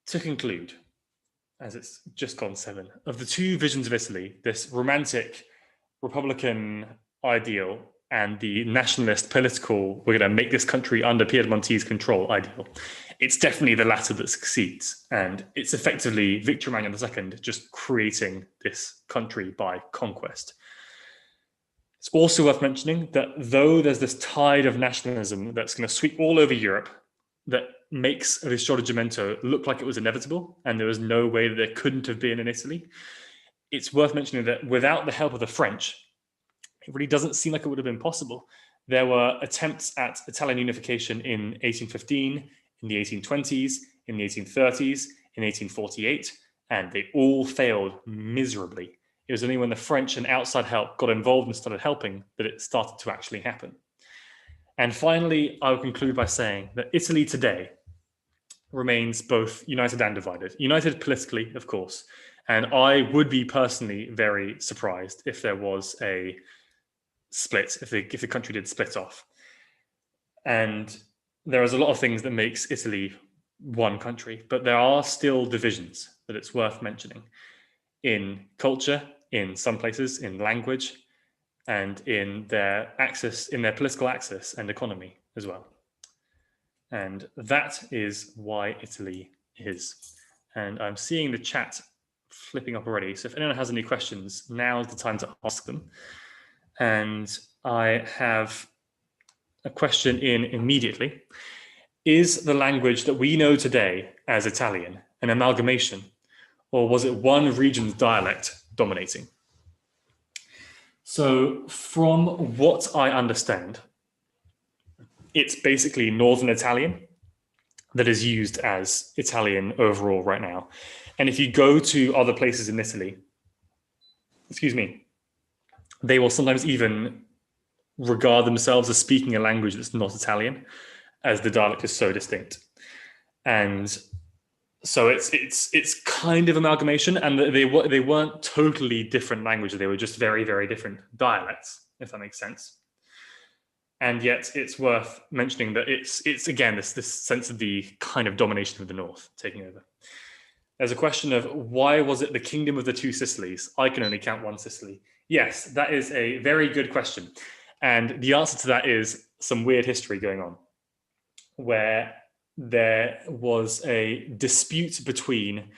to conclude, as it's just gone 7, of the two visions of Italy, this romantic Republican ideal and the nationalist political, we're going to make this country under Piedmontese control ideal, it's definitely the latter that succeeds. And it's effectively Victor Emmanuel II just creating this country by conquest. It's also worth mentioning that though there's this tide of nationalism that's going to sweep all over Europe that makes Risorgimento look like it was inevitable and there was no way that there couldn't have been in Italy, it's worth mentioning that without the help of the French, it really doesn't seem like it would have been possible. There were attempts at Italian unification in 1815, in the 1820s, in the 1830s, in 1848, and they all failed miserably. It was only when the French and outside help got involved and started helping that it started to actually happen. And finally, I will conclude by saying that Italy today remains both united and divided. United politically, of course, and I would be personally very surprised if there was a split, if the country did split off. And there is a lot of things that makes Italy one country, but there are still divisions that it's worth mentioning in culture, in some places, in language, and in their access, in their political access and economy as well. And that is why Italy is. And I'm seeing the chat flipping up already. So if anyone has any questions, now is the time to ask them. And I have a question in immediately. Is the language that we know today as Italian an amalgamation, or was it one region's dialect dominating? So from what I understand, it's basically Northern Italian that is used as Italian overall right now. And if you go to other places in Italy, they will sometimes even regard themselves as speaking a language that's not Italian, as the dialect is so distinct. And so it's kind of amalgamation, and they weren't totally different languages. They were just very, very different dialects, if that makes sense. And yet it's worth mentioning that it's again, this sense of the kind of domination of the North taking over. There's a question of why was it the kingdom of the two Sicilies? I can only count one Sicily. Yes, that is a very good question. And the answer to that is some weird history going on, where there was a dispute between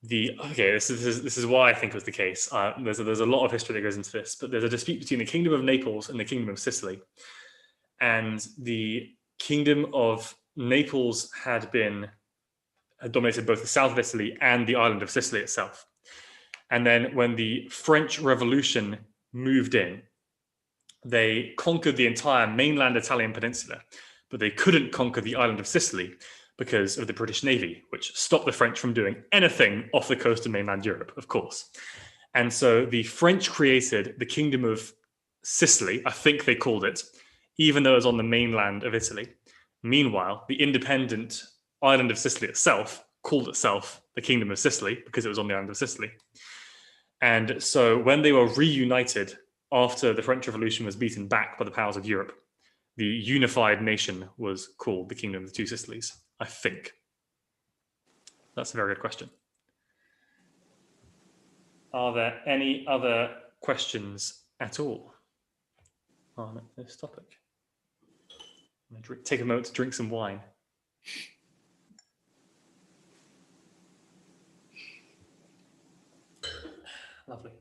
this is why I think it was the case. There's a lot of history that goes into this, but there's a dispute between the Kingdom of Naples and the Kingdom of Sicily. And the Kingdom of Naples had dominated both the south of Italy and the island of Sicily itself. And then when the French Revolution moved in, they conquered the entire mainland Italian peninsula, but they couldn't conquer the island of Sicily because of the British Navy, which stopped the French from doing anything off the coast of mainland Europe, of course. And so the French created the Kingdom of Sicily, I think they called it, even though it was on the mainland of Italy. Meanwhile, the independent island of Sicily itself called itself the Kingdom of Sicily because it was on the island of Sicily. And so when they were reunited after the French Revolution was beaten back by the powers of Europe, the unified nation was called the Kingdom of the Two Sicilies, I think. That's a very good question. Are there any other questions at all on this topic? I'm going to take a moment to drink some wine. Lovely.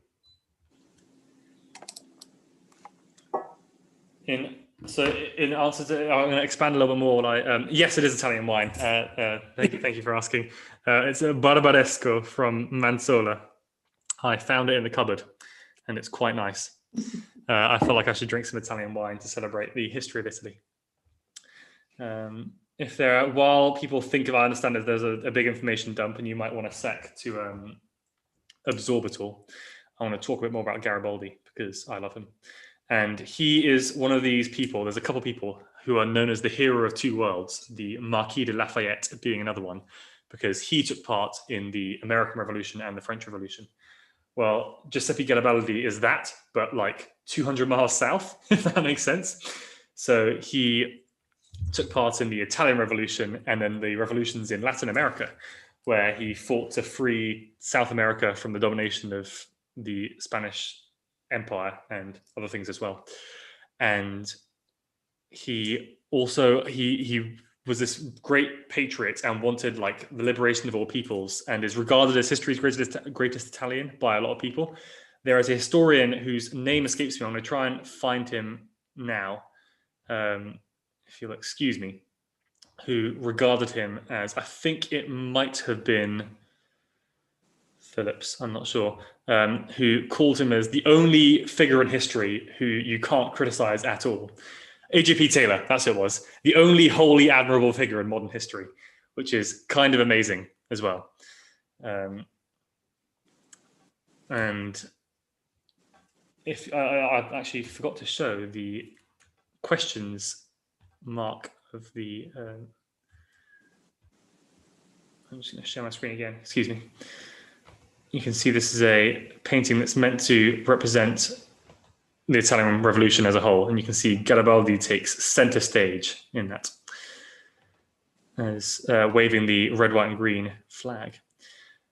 In answer to, I'm going to expand a little bit more. Yes, it is Italian wine. Thank you for asking. It's a Barbaresco from Manzola. I found it in the cupboard, and it's quite nice. I felt like I should drink some Italian wine to celebrate the history of Italy. If there are, while people think of, I understand that there's a big information dump and you might want a sec to absorb it all, I want to talk a bit more about Garibaldi because I love him. And he is one of these people, there's a couple of people who are known as the hero of two worlds, the Marquis de Lafayette being another one, because he took part in the American Revolution and the French Revolution. Well, Giuseppe Garibaldi is that, but like 200 miles south, if that makes sense. So he took part in the Italian Revolution and then the revolutions in Latin America, where he fought to free South America from the domination of the Spanish Empire and other things as well. And he also, he was this great patriot and wanted like the liberation of all peoples and is regarded as history's greatest Italian by a lot of people. There is a historian whose name escapes me. I'm going to try and find him now. If you'll excuse me, who regarded him as, I think it might have been Phillips, I'm not sure, who called him as the only figure in history who you can't criticize at all. A.J.P. Taylor, that's who it was. The only wholly admirable figure in modern history, which is kind of amazing as well. And if I actually forgot to show the questions mark of the I'm just going to share my screen again, excuse me. You can see this is a painting that's meant to represent the Italian Revolution as a whole, and you can see Garibaldi takes center stage in that as waving the red, white and green flag.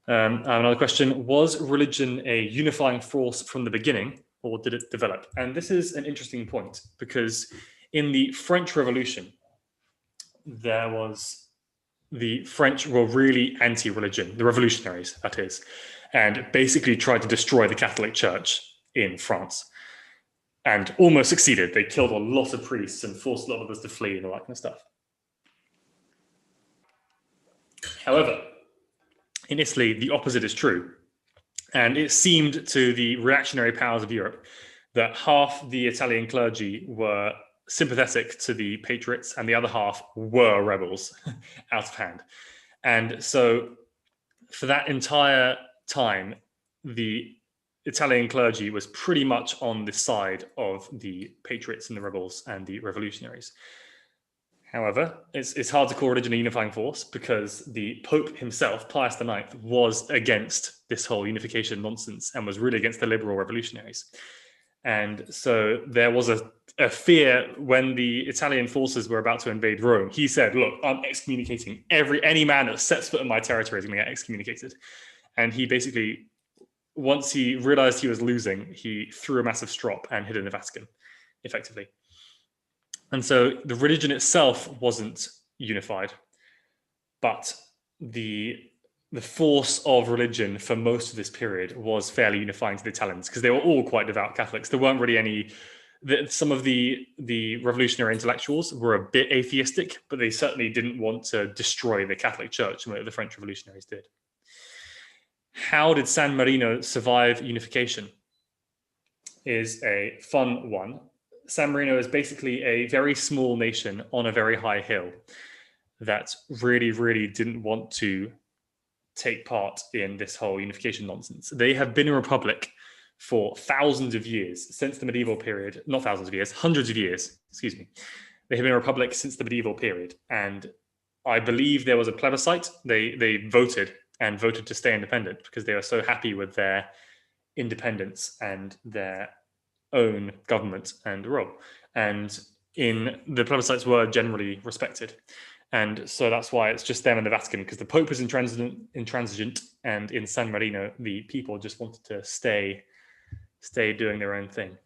I have another question. Was religion a unifying force from the beginning, or did it develop? And this is an interesting point, because in the French Revolution, the French were really anti-religion, the revolutionaries, that is, and basically tried to destroy the Catholic Church in France and almost succeeded. They killed a lot of priests and forced a lot of others to flee and all that kind of stuff. However, in Italy, the opposite is true. And it seemed to the reactionary powers of Europe that half the Italian clergy were sympathetic to the patriots and the other half were rebels out of hand. And so for that entire time, the Italian clergy was pretty much on the side of the patriots and the rebels and the revolutionaries. However, it's hard to call religion a unifying force because the Pope himself, Pius IX, was against this whole unification nonsense and was really against the liberal revolutionaries. And so there was a fear when the Italian forces were about to invade Rome. He said, look, I'm excommunicating any man that sets foot in my territory is going to get excommunicated. And he basically, once he realized he was losing, he threw a massive strop and hid in the Vatican, effectively. And so the religion itself wasn't unified, but the force of religion for most of this period was fairly unifying to the Italians because they were all quite devout Catholics. There weren't really any, some of the revolutionary intellectuals were a bit atheistic, but they certainly didn't want to destroy the Catholic Church the way the French revolutionaries did. How did San Marino survive unification is a fun one. San Marino is basically a very small nation on a very high hill that really, really didn't want to take part in this whole unification nonsense. They have been a republic for thousands of years, since the medieval period, not thousands of years, hundreds of years, excuse me. They have been a republic since the medieval period. And I believe there was a plebiscite. They voted to stay independent because they were so happy with their independence and their own government and role. And the plebiscites were generally respected. And so that's why it's just them and the Vatican, because the Pope was intransigent, and in San Marino, the people just wanted to stay doing their own thing.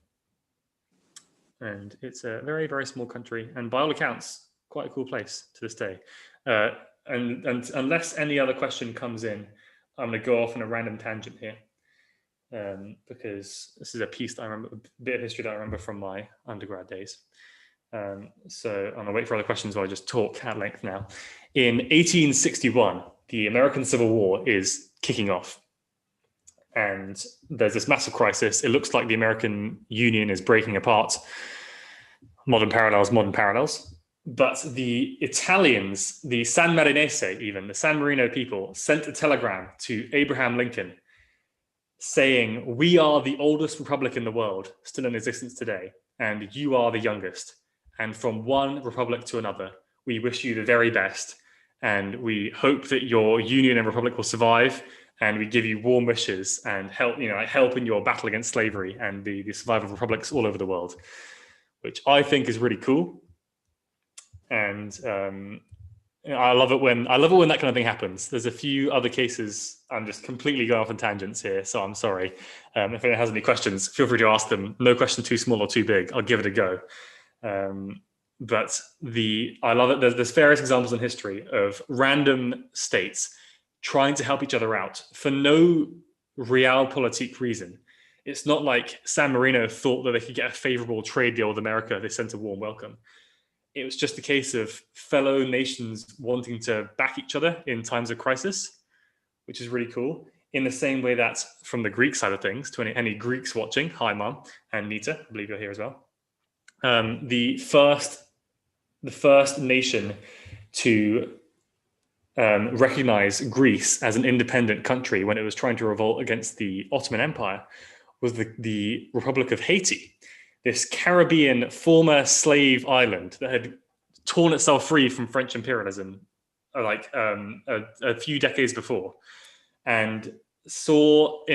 And it's a very, very small country, and by all accounts, quite a cool place to this day. And unless any other question comes in, I'm going to go off on a random tangent here, because this is a piece that I remember, a bit of history that I remember from my undergrad days. So I'm going to wait for other questions while I just talk at length now. In 1861, the American Civil War is kicking off. and there's this massive crisis. It looks like the American Union is breaking apart. Modern parallels. But the Italians, the San Marinese, even the San Marino people, sent a telegram to Abraham Lincoln saying, "We are the oldest republic in the world, still in existence today, and you are the youngest. And from one republic to another, we wish you the very best, and we hope that your union and republic will survive, and we give you warm wishes and help, help in your battle against slavery and the survival of republics all over the world," which I think is really cool. And I love it when that kind of thing happens. There's a few other cases. I'm just completely going off on tangents here, so I'm sorry. If anyone has any questions, feel free to ask them. No question too small or too big. I'll give it a go. But I love it. There's various examples in history of random states trying to help each other out for no realpolitik reason. It's not like San Marino thought that they could get a favorable trade deal with America. They sent a warm welcome. It was just a case of fellow nations wanting to back each other in times of crisis, which is really cool. In the same way that from the Greek side of things, to any Greeks watching, hi Mom and Nita, I believe you're here as well. The first nation to recognize Greece as an independent country when it was trying to revolt against the Ottoman Empire was the Republic of Haiti. This Caribbean former slave island that had torn itself free from French imperialism a few decades before, and saw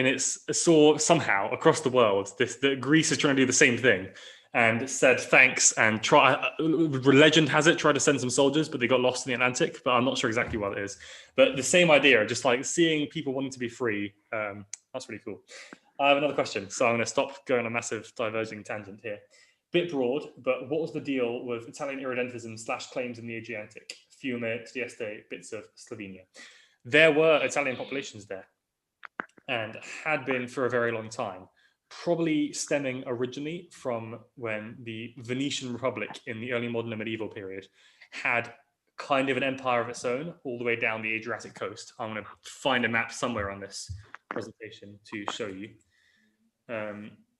somehow across the world that Greece is trying to do the same thing, and said thanks and legend has it tried to send some soldiers, but they got lost in the Atlantic, but I'm not sure exactly what it is. But the same idea, just like seeing people wanting to be free, that's really cool. I have another question, so I'm going to stop going on a massive diverging tangent here. Bit broad, but what was the deal with Italian irredentism / claims in the Adriatic, Fiume, Trieste, bits of Slovenia? There were Italian populations there, and had been for a very long time, probably stemming originally from when the Venetian Republic in the early modern and medieval period had kind of an empire of its own all the way down the Adriatic coast. I'm going to find a map somewhere on this presentation to show you.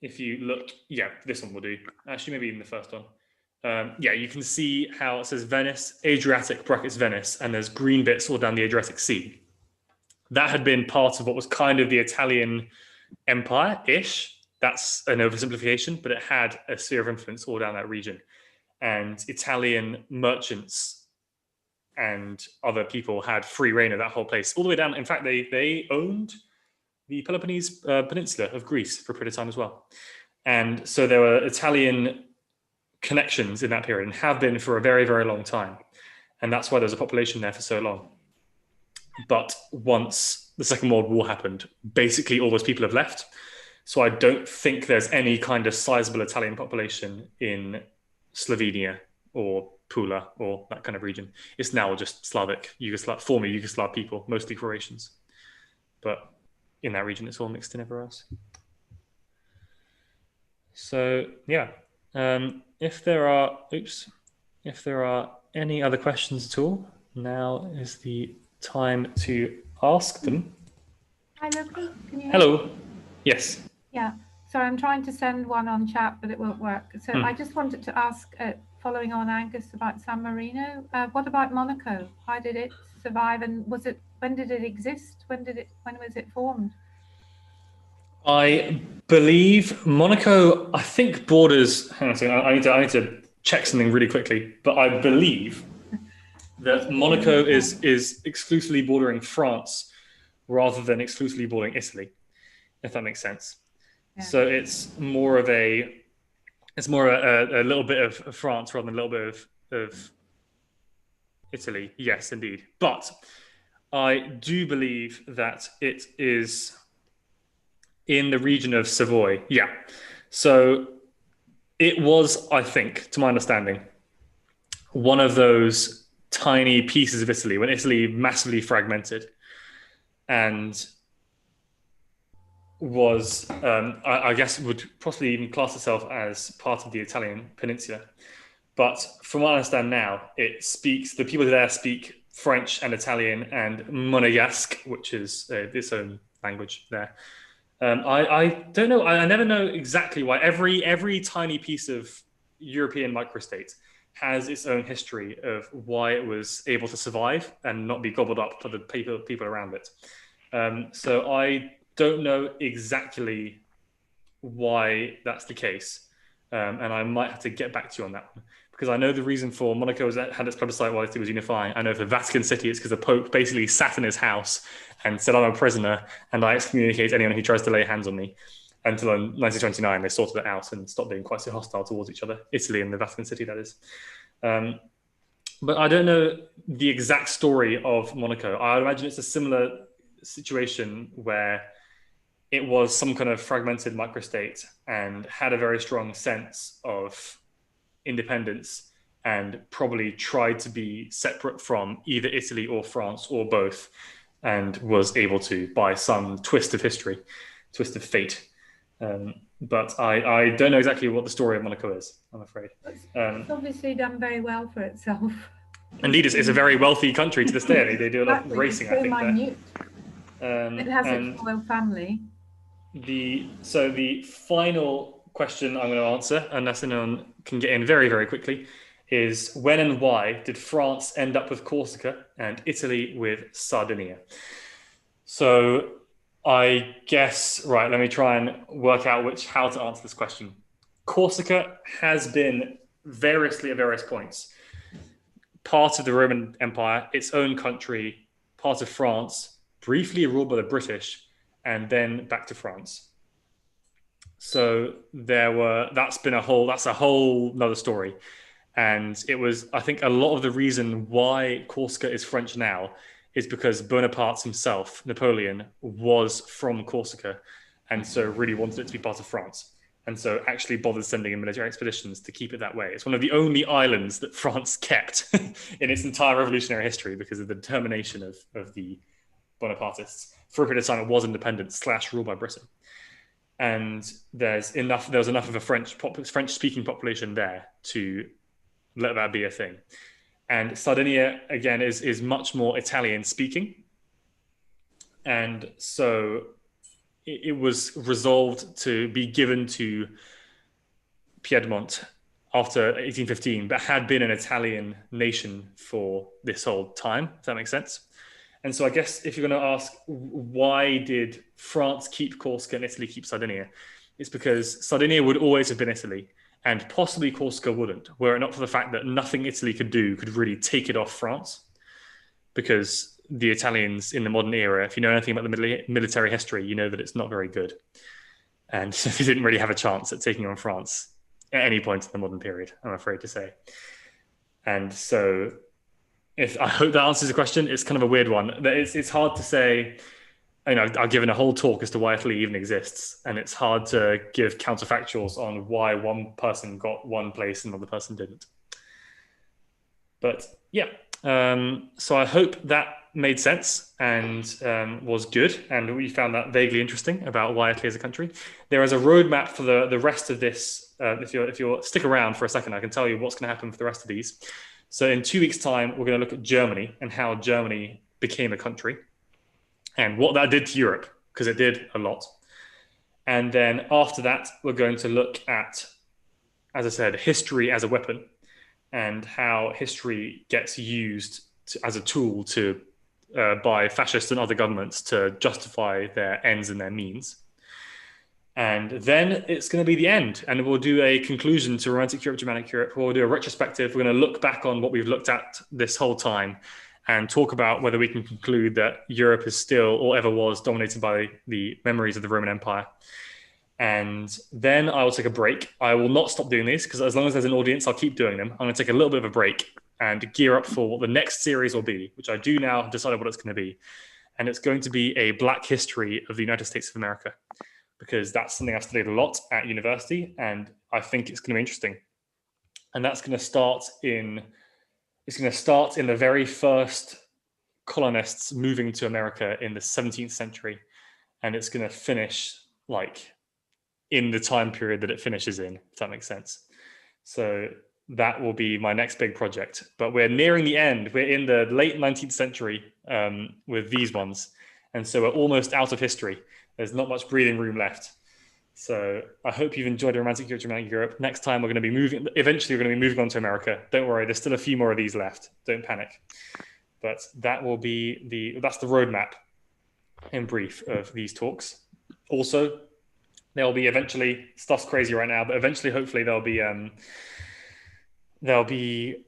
If you look, this one will do. Actually, maybe even the first one. You can see how it says Venice, Adriatic brackets Venice, and there's green bits all down the Adriatic Sea. That had been part of what was kind of the Italian empire-ish. That's an oversimplification, but it had a sphere of influence all down that region. And Italian merchants and other people had free reign of that whole place all the way down. In fact, they owned the Peloponnese Peninsula of Greece for a period of time as well. And so there were Italian connections in that period and have been for a very, very long time. And that's why there's a population there for so long. But once the Second World War happened, basically all those people have left. So I don't think there's any kind of sizable Italian population in Slovenia or Pula or that kind of region. It's now just Slavic, former Yugoslav people, mostly Croatians. But in that region, it's all mixed in everywhere else. So if there are any other questions at all, now is the time to ask them. Hi, Loki. Can you Hello. Yes. Yeah. Sorry, I'm trying to send one on chat, but it won't work. So I just wanted to ask, following on Angus about San Marino, what about Monaco? How did it survive, and when did it exist? When was it formed? I believe Monaco, I think borders, hang on a second, I need to check something really quickly, but I believe that Monaco is exclusively bordering France rather than exclusively bordering Italy, if that makes sense. Yeah. So it's more a little bit of France rather than a little bit of Italy. Yes, indeed. But I do believe that it is in the region of Savoy. Yeah. So it was, I think, to my understanding, one of those tiny pieces of Italy when Italy massively fragmented and was, I guess, would possibly even class itself as part of the Italian peninsula. But from what I understand now, the people there speak French and Italian and Monegasque, which is its own language there. I don't know. I never know exactly why. Every tiny piece of European microstate has its own history of why it was able to survive and not be gobbled up by the people around it. So I don't know exactly why that's the case. And I might have to get back to you on that one. Because I know the reason for Monaco had its plebiscite while it was unifying. I know for Vatican City, it's because the Pope basically sat in his house and said, I'm a prisoner and I excommunicate anyone who tries to lay hands on me. Until in 1929, they sorted it out and stopped being quite so hostile towards each other. Italy and the Vatican City, that is. But I don't know the exact story of Monaco. I would imagine it's a similar situation where it was some kind of fragmented microstate and had a very strong sense of independence and probably tried to be separate from either Italy or France or both, and was able to, by some twist of history, twist of fate. But I don't know exactly what the story of Monaco is, I'm afraid. It's obviously done very well for itself. Indeed, it's a very wealthy country to this day. They do a lot of racing, so I think. Minute. It has its royal family. So the final question I'm going to answer, unless anyone can get in very, very quickly, is when and why did France end up with Corsica and Italy with Sardinia? So I guess, right, let me try and work out how to answer this question. Corsica has been variously at various points part of the Roman Empire, its own country, part of France, briefly ruled by the British, and then back to France. So that's a whole another story. And it was, I think, a lot of the reason why Corsica is French now is because Bonaparte himself, Napoleon, was from Corsica, and so really wanted it to be part of France. And so actually bothered sending in military expeditions to keep it that way. It's one of the only islands that France kept in its entire revolutionary history because of the determination of the Bonapartists. For a period of time, it was independent / ruled by Britain. And there was enough of a French-speaking population there to let that be a thing. And Sardinia, again, is much more Italian-speaking. And so it was resolved to be given to Piedmont after 1815, but had been an Italian nation for this whole time, if that makes sense. And so I guess if you're going to ask, why did France keep Corsica and Italy keep Sardinia? It's because Sardinia would always have been Italy, and possibly Corsica wouldn't, were it not for the fact that nothing Italy could do could really take it off France. Because the Italians in the modern era, if you know anything about the military history, you know that it's not very good. And so they didn't really have a chance at taking on France at any point in the modern period, I'm afraid to say. And so I hope that answers the question. It's kind of a weird one. It's hard to say, I've given a whole talk as to why Italy even exists, and it's hard to give counterfactuals on why one person got one place and another person didn't. But yeah, so I hope that made sense and was good, and we found that vaguely interesting about why Italy is a country. There is a roadmap for the rest of this. If you'll stick around for a second, I can tell you what's going to happen for the rest of these. So in 2 weeks' time, we're going to look at Germany and how Germany became a country and what that did to Europe, because it did a lot. And then after that, we're going to look at, as I said, history as a weapon and how history gets used as a tool by fascists and other governments to justify their ends and their means. And then it's going to be the end. And we'll do a conclusion to Romantic Europe, Germanic Europe. We'll do a retrospective. We're going to look back on what we've looked at this whole time and talk about whether we can conclude that Europe is still or ever was dominated by the memories of the Roman Empire. And then I will take a break. I will not stop doing these because as long as there's an audience, I'll keep doing them. I'm going to take a little bit of a break and gear up for what the next series will be, which I do now have decided what it's going to be. And it's going to be a Black history of the United States of America, because that's something I've studied a lot at university, and I think it's going to be interesting. And that's going to start in the very first colonists moving to America in the 17th century, and it's going to finish in the time period that it finishes in, if that makes sense. So that will be my next big project. But we're nearing the end. We're in the late 19th century with these ones. And so we're almost out of history. There's not much breathing room left. So I hope you've enjoyed Romantic Europe. Next time we're going to be moving, eventually we're going to be moving on to America. Don't worry, there's still a few more of these left. Don't panic. But that will be that's the roadmap in brief of these talks. Also, there'll be eventually, stuff's crazy right now, but eventually, hopefully there'll be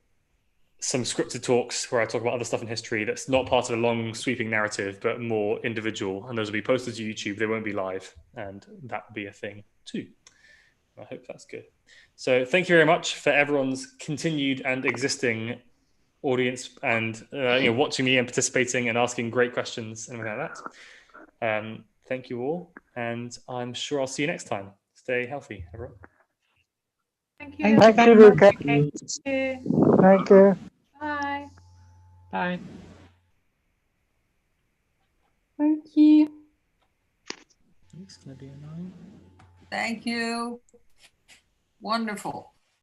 some scripted talks where I talk about other stuff in history that's not part of a long sweeping narrative, but more individual. And those will be posted to YouTube. They won't be live. And that will be a thing too. I hope that's good. So thank you very much for everyone's continued and existing audience and watching me and participating and asking great questions and everything like that. Thank you all. And I'm sure I'll see you next time. Stay healthy, everyone. Thank you. Thank you very much. Thank you. Thank you. Bye. Bye. Thank you. It's going to be a 9. Thank you. Wonderful.